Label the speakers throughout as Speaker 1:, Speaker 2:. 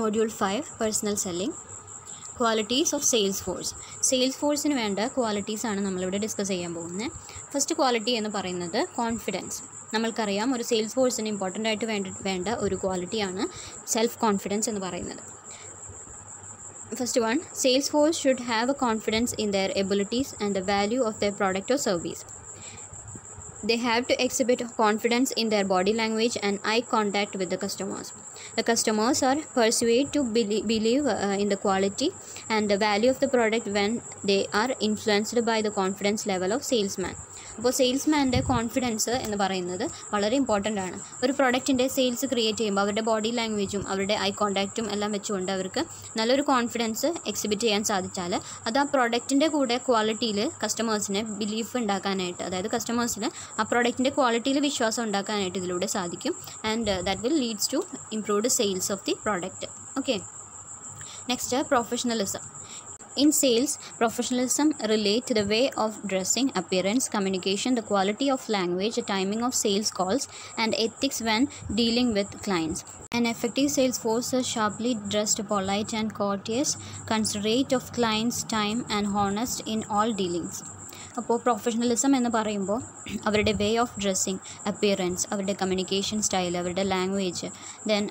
Speaker 1: Module 5 Personal Selling. Qualities of sales force. Sales force in വേണ്ട qualities ആണ് നമ്മളിവിടെ discuss ചെയ്യാൻ പോകുന്നത്. ഫസ്റ്റ് ക്വാളിറ്റി എന്ന് പറയുന്നത് കോൺഫിഡൻസ്. നമ്മൾക്കറിയാം ഒരു സെയിൽസ് ഫോഴ്സിന് ഇമ്പോർട്ടൻ്റ് ആയിട്ട് വേണ്ട ഒരു ക്വാളിറ്റിയാണ് സെൽഫ് കോൺഫിഡൻസ് എന്ന് പറയുന്നത്. First one, sales force should have a confidence in their abilities and the value of their product or service. They have to exhibit confidence in their body language and eye contact with the customers. The customers are persuaded to believe in the quality and the value of the product when they are influenced by the confidence level of salesman. അപ്പോൾ സെയിൽസ്മാൻ്റെ confidence എന്ന് പറയുന്നത് വളരെ important ആണ്. ഒരു പ്രൊഡക്റ്റിൻ്റെ sales create ചെയ്യുമ്പോൾ അവരുടെ body ലാംഗ്വേജും അവരുടെ I കോൺടാക്റ്റും എല്ലാം വെച്ചുകൊണ്ട് അവർക്ക് നല്ലൊരു കോൺഫിഡൻസ് എക്സിബിറ്റ് ചെയ്യാൻ സാധിച്ചാൽ അത് ആ പ്രൊഡക്റ്റിൻ്റെ കൂടെ ക്വാളിറ്റിയിൽ കസ്റ്റമേഴ്സിനെ ബിലീഫ് ഉണ്ടാക്കാനായിട്ട്, അതായത് കസ്റ്റമേഴ്സിന് ആ പ്രൊഡക്റ്റിൻ്റെ ക്വാളിറ്റിയിൽ വിശ്വാസം ഉണ്ടാക്കാനായിട്ട് ഇതിലൂടെ സാധിക്കും. And that will leads to improved sales of the product. Okay, next professionalism. In sales, professionalism relate to the way of dressing, appearance, communication, the quality of language, the timing of sales calls, and ethics when dealing with clients. An effective sales force is sharply dressed, polite and courteous, considerate of clients' time and honest in all dealings. അപ്പോൾ professionalism എന്ന് പറയുമ്പോൾ അവരുടെ way of dressing, appearance, അവരുടെ communication style, അവരുടെ language, then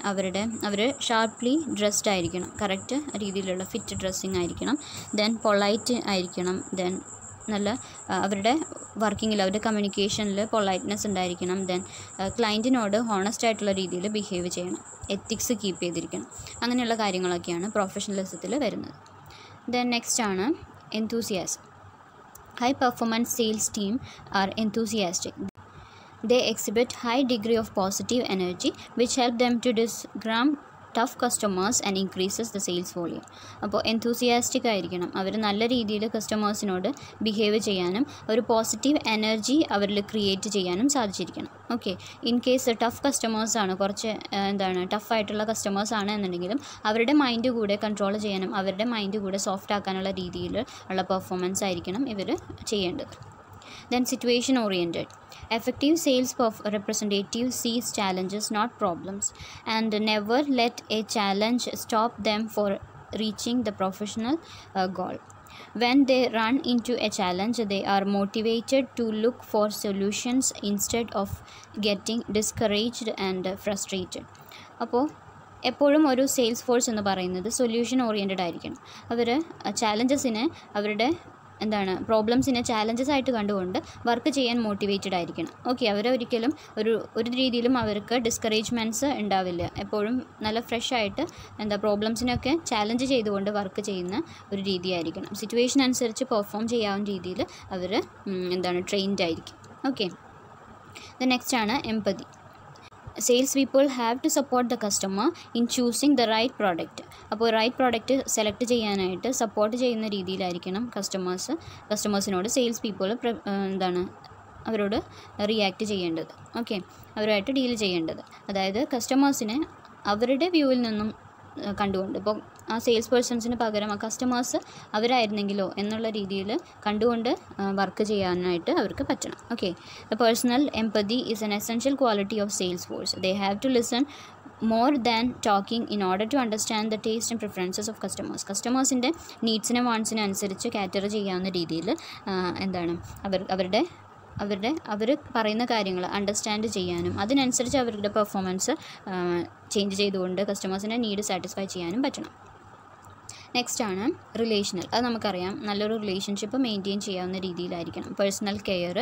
Speaker 1: അവർ sharply dressed ആയിരിക്കണം, correct രീതിയിലുള്ള fit dressing ആയിരിക്കണം, then polite ആയിരിക്കണം, ദെൻ നല്ല അവരുടെ വർക്കിങ്ങിൽ അവരുടെ കമ്മ്യൂണിക്കേഷനിൽ പൊളൈറ്റ്നെസ് ഉണ്ടായിരിക്കണം, ദെൻ ക്ലയൻറ്റിനോട് ഹോണസ്റ്റ് ആയിട്ടുള്ള രീതിയിൽ ബിഹേവ് ചെയ്യണം, എത്തിക്സ് കീപ്പ് ചെയ്തിരിക്കണം. അങ്ങനെയുള്ള കാര്യങ്ങളൊക്കെയാണ് പ്രൊഫഷണലിസത്തിൽ വരുന്നത്. ദെൻ നെക്സ്റ്റ് ആണ് എന്തൂസിയാസം. High performance sales team are enthusiastic. They exhibit high degree of positive energy which help them to disarm tough customers and increases the sales volume. അപ്പോൾ enthusiastic ആയിരിക്കണം, അവർ നല്ല രീതിയിൽ കസ്റ്റമേഴ്സിനോട് ബിഹേവ് ചെയ്യാനും ഒരു പോസിറ്റീവ് എനർജി അവരിൽ create ചെയ്യാനും സാധിച്ചിരിക്കണം. Okay, in case tough കസ്റ്റമേഴ്സാണ്, കുറച്ച് ടഫായിട്ടുള്ള കസ്റ്റമേഴ്സാണ് എന്നുണ്ടെങ്കിലും അവരുടെ മൈൻഡ് കൂടെ കൺട്രോൾ ചെയ്യാനും അവരുടെ മൈൻഡ് കൂടെ സോഫ്റ്റ് ആക്കാനുള്ള രീതിയിൽ ഉള്ള പെർഫോമൻസ് ആയിരിക്കണം ഇവർ ചെയ്യേണ്ടത്. Then situation oriented. Effective sales representatives sees challenges, not problems, and never let a challenge stop them for reaching the professional goal. When they run into a challenge, they are motivated to look for solutions instead of getting discouraged and frustrated. അപ്പോൾ എപ്പോഴും ഒരു sales force എന്ന് പറയുന്നത് solution oriented ആയിരിക്കണം. അവർ ചാലഞ്ചസിനെ അവരുടെ പ്രോബ്ലംസിനെ challenges ആയിട്ട് കണ്ടുകൊണ്ട് work ചെയ്യാൻ മോട്ടിവേറ്റഡ് ആയിരിക്കണം. ഓക്കെ, അവരൊരിക്കലും ഒരു രീതിയിലും അവർക്ക് ഡിസ്കറേജ്മെൻറ്റ്സ് ഉണ്ടാവില്ല. എപ്പോഴും നല്ല ഫ്രഷ് ആയിട്ട് പ്രോബ്ലംസിനൊക്കെ ചാലഞ്ച് ചെയ്തുകൊണ്ട് വർക്ക് ചെയ്യുന്ന ഒരു രീതിയായിരിക്കണം. സിറ്റുവേഷൻ അനുസരിച്ച് പെർഫോം ചെയ്യാവുന്ന രീതിയിൽ അവർ ട്രെയിൻഡ് ആയിരിക്കും. ഓക്കെ, ദ നെക്സ്റ്റ് ആണ് empathy. Sales people have to support the customer in choosing the right product. അപ്പോൾ റൈറ്റ് പ്രോഡക്റ്റ് സെലക്ട് ചെയ്യാനായിട്ട് സപ്പോർട്ട് ചെയ്യുന്ന രീതിയിലായിരിക്കണം കസ്റ്റമേഴ്സിനോട് സെയിൽസ് പീപ്പിൾ അവരോട് റിയാക്ട് ചെയ്യേണ്ടത്. ഓക്കെ, അവരുമായിട്ട് ഡീൽ ചെയ്യേണ്ടത്. അതായത് കസ്റ്റമേഴ്സിനെ അവരുടെ വ്യൂവിൽ നിന്നും കണ്ടുകൊണ്ട്, ഇപ്പോൾ ആ സെയിൽസ് പേഴ്സൺസിന് പകരം ആ കസ്റ്റമേഴ്സ് അവരായിരുന്നെങ്കിലോ എന്നുള്ള രീതിയിൽ കണ്ടുകൊണ്ട് വർക്ക് ചെയ്യാനായിട്ട് അവർക്ക് പറ്റണം. Okay, the personal empathy is an essential quality of sales force. They have to listen more than talking in order to understand the taste and preferences of customers. കസ്റ്റമേഴ്സിൻ്റെ നീഡ്സിനെ വാണ്ട്സിനെ അനുസരിച്ച് കാറ്റർ ചെയ്യാവുന്ന രീതിയിൽ അവർ പറയുന്ന കാര്യങ്ങൾ അണ്ടർസ്റ്റാൻഡ് ചെയ്യാനും അതിനനുസരിച്ച് അവരുടെ പെർഫോമൻസ് ചേഞ്ച് ചെയ്തുകൊണ്ട് കസ്റ്റമേഴ്സിൻ്റെ need satisfy ചെയ്യാനും പറ്റണം. നെക്സ്റ്റ് ആണ് റിലേഷണൽ. അത് നമുക്കറിയാം, നല്ലൊരു റിലേഷൻഷിപ്പ് മെയിൻറ്റെയിൻ ചെയ്യാവുന്ന രീതിയിലായിരിക്കണം. പേഴ്സണൽ കെയർ,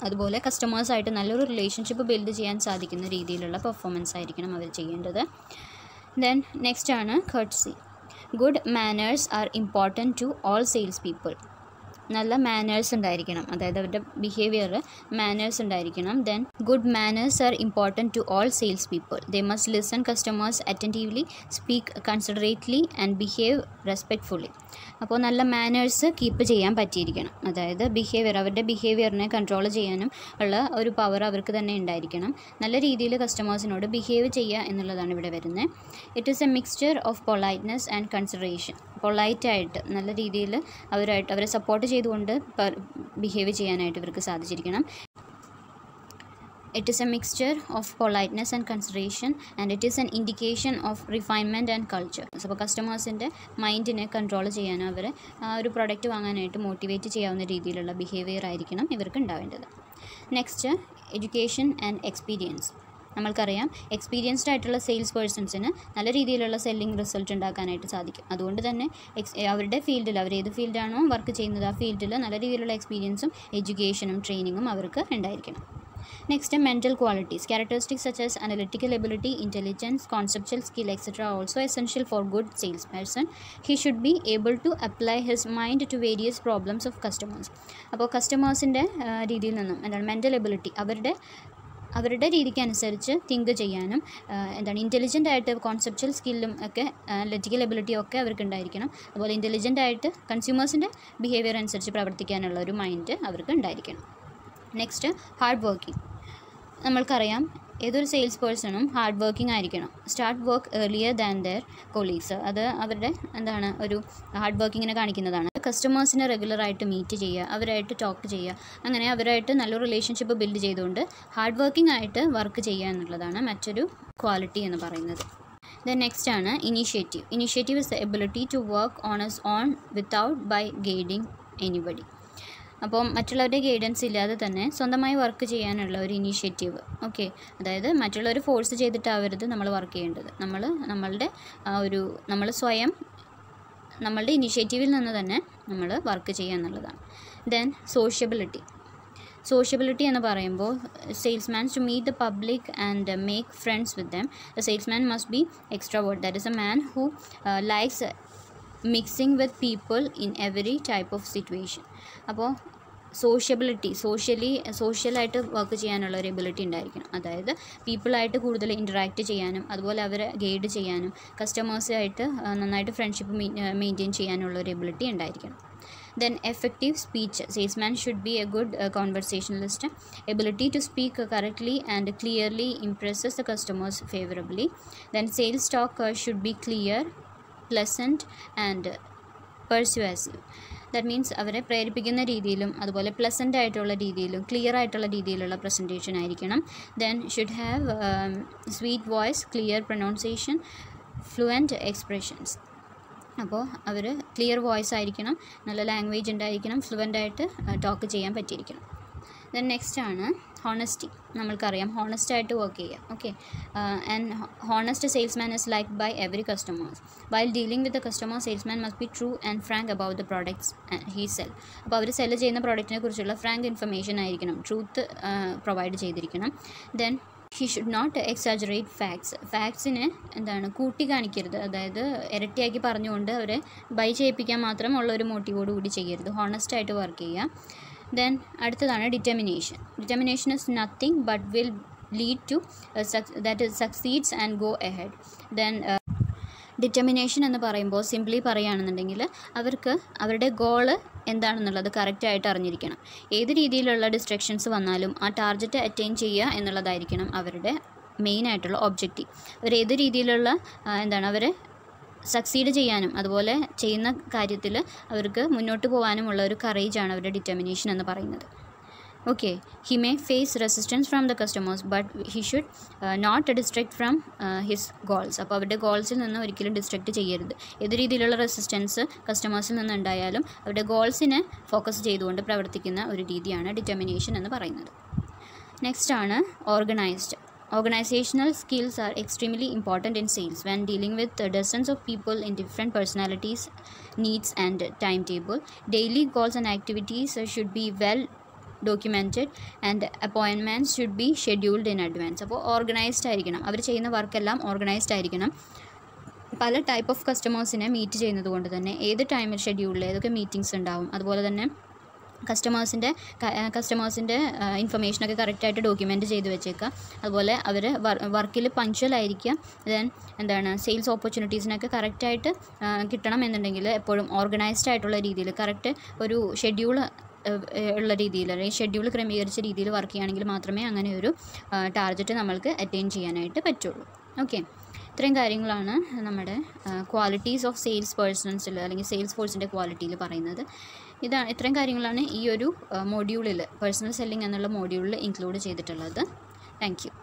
Speaker 1: അതുപോലെ കസ്റ്റമേഴ്സായിട്ട് നല്ലൊരു റിലേഷൻഷിപ്പ് ബിൽഡ് ചെയ്യാൻ സാധിക്കുന്ന രീതിയിലുള്ള പെർഫോമൻസ് ആയിരിക്കണം അവർ ചെയ്യേണ്ടത്. ദെൻ നെക്സ്റ്റ് ആണ് courtesy. Good manners are important to all sales people. നല്ല മാനേഴ്സ് ഉണ്ടായിരിക്കണം, അതായത് അവരുടെ ബിഹേവിയർ മാനേഴ്സ് ഉണ്ടായിരിക്കണം. Then good manners are important to all sales people. They must listen customers attentively, speak considerately and behave respectfully. അപ്പോൾ നല്ല manners keep ചെയ്യാൻ പറ്റിയിരിക്കണം, അതായത് അവരുടെ ബിഹേവിയറിനെ കൺട്രോൾ ചെയ്യാനും ഉള്ള ഒരു പവർ അവർക്ക് തന്നെ ഉണ്ടായിരിക്കണം. നല്ല രീതിയിൽ കസ്റ്റമേഴ്സിനോട് ബിഹേവ് ചെയ്യുക എന്നുള്ളതാണ് ഇവിടെ വരുന്നത്. It is a mixture of politeness and consideration. പൊളൈറ്റായിട്ട് നല്ല രീതിയിൽ അവരെ സപ്പോർട്ട് ചെയ്തുകൊണ്ട് ബിഹേവ് ചെയ്യാനായിട്ട് ഇവർക്ക് സാധിച്ചിരിക്കണം. It is a mixture of politeness and consideration, and it is an indication of refinement and culture. അപ്പോൾ കസ്റ്റമേഴ്സിൻ്റെ മൈൻഡിനെ കൺട്രോൾ ചെയ്യാനും അവരെ ആ ഒരു പ്രൊഡക്റ്റ് വാങ്ങാനായിട്ട് മോട്ടിവേറ്റ് ചെയ്യാവുന്ന രീതിയിലുള്ള ബിഹേവിയർ ആയിരിക്കണം ഇവർക്ക് ഉണ്ടാവേണ്ടത്. Next, education and experience. നമ്മൾക്കറിയാം എക്സ്പീരിയൻസ്ഡ് ആയിട്ടുള്ള സെയിൽസ് പേഴ്സൺസിന് നല്ല രീതിയിലുള്ള സെല്ലിംഗ് റിസൾട്ട് ഉണ്ടാക്കാനായിട്ട് സാധിക്കും. അതുകൊണ്ട് തന്നെ അവരുടെ ഫീൽഡിൽ അവർ ഏത് ഫീൽഡാണോ വർക്ക് ചെയ്യുന്നത് ആ ഫീൽഡിൽ നല്ല രീതിയിലുള്ള എക്സ്പീരിയൻസും എഡ്യൂക്കേഷനും ട്രെയിനിങ്ങും അവർക്ക് ഉണ്ടായിരിക്കണം. Next, mental qualities. Characteristics such as analytical ability, intelligence, conceptual skill, etc. are also essential for good salesperson. He should be able to apply his mind to various problems of customers. അപ്പോൾ കസ്റ്റമേഴ്സിൻ്റെ രീതിയിൽ നിന്നും എന്താണ് mental ability അവരുടെ രീതിക്ക് അനുസരിച്ച് think ചെയ്യാനും intelligent ആയിട്ട് conceptual സ്കില്ലും ഒക്കെ അനലിറ്റിക്കൽ എബിലിറ്റിയും ഒക്കെ അവർക്ക് ഉണ്ടായിരിക്കണം. അതുപോലെ ഇൻ്റലിജൻ്റ് ആയിട്ട് കൺസ്യൂമേഴ്സിൻ്റെ ബിഹേവിയർ അനുസരിച്ച് പ്രവർത്തിക്കാനുള്ള ഒരു മൈൻഡ് അവർക്ക് ഉണ്ടായിരിക്കണം. Next, hard working. നമ്മൾക്കറിയാം ഏതൊരു സെയിൽസ് പേഴ്സണും ഹാർഡ് വർക്കിംഗ് ആയിരിക്കണം. Start work earlier than there colleagues. അത് അവരുടെ ഒരു ഹാർഡ് വർക്കിങ്ങിനെ കാണിക്കുന്നതാണ്. കസ്റ്റമേഴ്സിനെ റെഗുലറായിട്ട് മീറ്റ് ചെയ്യുക, അവരായിട്ട് ടോക്ക് ചെയ്യുക, അങ്ങനെ അവരായിട്ട് നല്ലൊരു റിലേഷൻഷിപ്പ് ബിൽഡ് ചെയ്തുകൊണ്ട് ഹാർഡ് വർക്കിംഗ് ആയിട്ട് വർക്ക് ചെയ്യുക എന്നുള്ളതാണ് മറ്റൊരു ക്വാളിറ്റി എന്ന് പറയുന്നത്. ദെൻ നെക്സ്റ്റ് ആണ് initiative. Initiative is the ability to work on his own without by guiding anybody. അപ്പോൾ മറ്റുള്ളവരുടെ ഗൈഡൻസ് ഇല്ലാതെ തന്നെ സ്വന്തമായി വർക്ക് ചെയ്യാനുള്ള ഒരു ഇനീഷ്യേറ്റീവ്. ഓക്കെ, അതായത് മറ്റുള്ളവർ ഫോഴ്സ് ചെയ്തിട്ടാവരുത് നമ്മൾ വർക്ക് ചെയ്യേണ്ടത്. നമ്മൾ സ്വയം നമ്മളുടെ ഇനീഷ്യേറ്റീവിൽ നിന്ന് തന്നെ നമ്മൾ വർക്ക് ചെയ്യുക എന്നുള്ളതാണ്. ദെൻ സോഷ്യബിലിറ്റി എന്ന് പറയുമ്പോൾ salesman to meet the public and make friends with them. The salesman must be extrovert. That is a man who likes mixing with people in every type of situation. അപ്പോൾ സോഷ്യലായിട്ട് work ചെയ്യാനുള്ള ഒരു ability ഉണ്ടായിരിക്കണം. അതായത് പീപ്പിളായിട്ട് കൂടുതൽ interact ചെയ്യാനും അതുപോലെ അവരെ ഗൈഡ് ചെയ്യാനും കസ്റ്റമേഴ്സായിട്ട് നന്നായിട്ട് ഫ്രണ്ട്ഷിപ്പ് മെയിൻറ്റെയിൻ ചെയ്യാനുള്ള ഒരു എബിലിറ്റി ഉണ്ടായിരിക്കണം. Then effective speech. Salesman should be a good conversationalist. Ability to speak correctly and clearly impresses the customers favorably. Then sales talk should be clear, pleasant and persuasive. That means അവരെ പ്രേരിപ്പിക്കുന്ന രീതിയിലും അതുപോലെ pleasant ആയിട്ടുള്ള രീതിയിലും clear ആയിട്ടുള്ള രീതിയിലുള്ള presentation ആയിരിക്കണം. Then should have sweet voice, clear pronunciation, fluent expressions. അപ്പോൾ അവർ ക്ലിയർ വോയിസ് ആയിരിക്കണം, നല്ല ലാംഗ്വേജ് ഉണ്ടായിരിക്കണം, ഫ്ലുവൻ്റായിട്ട് ടോക്ക് ചെയ്യാൻ പറ്റിയിരിക്കണം. ദെൻ നെക്സ്റ്റ് ആണ് ഹോണസ്റ്റി. നമ്മൾക്കറിയാം ഹോണസ്റ്റായിട്ട് വർക്ക് ചെയ്യുക. Okay, and honest salesman is liked by every customers. While dealing with the customer, salesman must be true and frank about the products he sell. അപ്പോൾ അവർ സെല് ചെയ്യുന്ന പ്രോഡക്റ്റിനെ കുറിച്ചുള്ള ഫ്രാങ്ക് ഇൻഫർമേഷൻ ആയിരിക്കണം, ട്രൂത്ത് പ്രൊവൈഡ് ചെയ്തിരിക്കണം. Then he should not exaggerate ഫാക്ട്സിനെ കൂട്ടി കാണിക്കരുത്. അതായത് ഇരട്ടിയാക്കി പറഞ്ഞുകൊണ്ട് അവരെ ബൈ ചെയ്യിപ്പിക്കാൻ മാത്രം ഉള്ള ഒരു മോട്ടീവോട് കൂടി ചെയ്യരുത്. ഹോണസ്റ്റായിട്ട് വർക്ക് ചെയ്യുക. ദെൻ അടുത്തതാണ് determination is nothing but will lead to that succeeds and go ahead. Then determination എന്ന് പറയുമ്പോൾ സിംപ്ലി പറയുകയാണെന്നുണ്ടെങ്കിൽ അവർക്ക് അവരുടെ ഗോള് എന്താണെന്നുള്ളത് കറക്റ്റായിട്ട് അറിഞ്ഞിരിക്കണം. ഏത് രീതിയിലുള്ള ഡിസ്ട്രക്ഷൻസ് വന്നാലും ആ ടാർഗറ്റ് അറ്റൈൻ ചെയ്യുക എന്നുള്ളതായിരിക്കണം അവരുടെ മെയിനായിട്ടുള്ള ഒബ്ജക്റ്റീവ്. അവർ ഏത് രീതിയിലുള്ള അവരെ സക്സീഡ് ചെയ്യാനും അതുപോലെ ചെയ്യുന്ന കാര്യത്തിൽ അവർക്ക് മുന്നോട്ട് പോകാനുമുള്ള ഒരു കറേജാണ് അവരുടെ ഡിറ്റർമിനേഷൻ എന്ന് പറയുന്നത്. Okay, he may face resistance from the customers but he should not distract from his goals. അപ്പോൾ അവരുടെ ഗോൾസിൽ നിന്ന് ഒരിക്കലും ഡിസ്ട്രാക്ട് ചെയ്യരുത്. ഏത് രീതിയിലുള്ള റെസിസ്റ്റൻസ് കസ്റ്റമേഴ്സിൽ നിന്ന് ഉണ്ടായാലും അവരുടെ ഗോൾസിനെ ഫോക്കസ് ചെയ്തുകൊണ്ട് പ്രവർത്തിക്കുന്ന ഒരു രീതിയാണ് ഡിറ്റർമിനേഷൻ എന്ന് പറയുന്നത്. നെക്സ്റ്റ് ആണ് organised. Organizational skills are extremely important in sales. When dealing with dozens of people in different personalities, needs and timetable, daily goals and activities should be well documented and appointments should be scheduled in advance. അപ്പോൾ organised ആയിരിക്കണം, അവർ ചെയ്യുന്ന വർക്കെല്ലാം organised ആയിരിക്കണം. പല type of കസ്റ്റമേഴ്സിനെ meet ചെയ്യുന്നത് കൊണ്ട് തന്നെ ഏത് ടൈമിൽ ഷെഡ്യൂളിൽ ഏതൊക്കെ മീറ്റിംഗ്സ് ഉണ്ടാവും, അതുപോലെ തന്നെ കസ്റ്റമേഴ്സിൻ്റെ ഇൻഫർമേഷനൊക്കെ കറക്റ്റായിട്ട് ഡോക്യുമെൻറ്റ് ചെയ്ത് വെച്ചേക്കുക. അതുപോലെ അവർ വർക്കിൽ പങ്ക്ച്വൽ ആയിരിക്കുക. ദെൻ സെയിൽസ് ഓപ്പർച്യൂണിറ്റീസിനൊക്കെ കറക്റ്റായിട്ട് കിട്ടണം എന്നുണ്ടെങ്കിൽ എപ്പോഴും ഓർഗനൈസ്ഡ് ആയിട്ടുള്ള രീതിയിൽ കറക്റ്റ് ഒരു ഷെഡ്യൂൾ ഉള്ള രീതിയിൽ അല്ലെങ്കിൽ ഷെഡ്യൂൾ ക്രമീകരിച്ച രീതിയിൽ വർക്ക് ചെയ്യുകയാണെങ്കിൽ മാത്രമേ അങ്ങനെ ഒരു ടാർഗറ്റ് നമ്മൾക്ക് അറ്റൈൻ ചെയ്യാനായിട്ട് പറ്റുള്ളൂ. ഓക്കെ, ഇത്രയും കാര്യങ്ങളാണ് നമ്മുടെ ക്വാളിറ്റീസ് ഓഫ് സെയിൽസ് പേഴ്സൺസിൽ അല്ലെങ്കിൽ സെയിൽസ് ഫോഴ്സിൻ്റെ ക്വാളിറ്റിയിൽ പറയുന്നത്. ഇത്രയും കാര്യങ്ങളാണ് ഈ ഒരു മോഡ്യൂളിൽ പേഴ്സണൽ സെല്ലിംഗ് എന്നുള്ള മോഡ്യൂളിൽ ഇൻക്ലൂഡ് ചെയ്തിട്ടുള്ളത്. Thank you.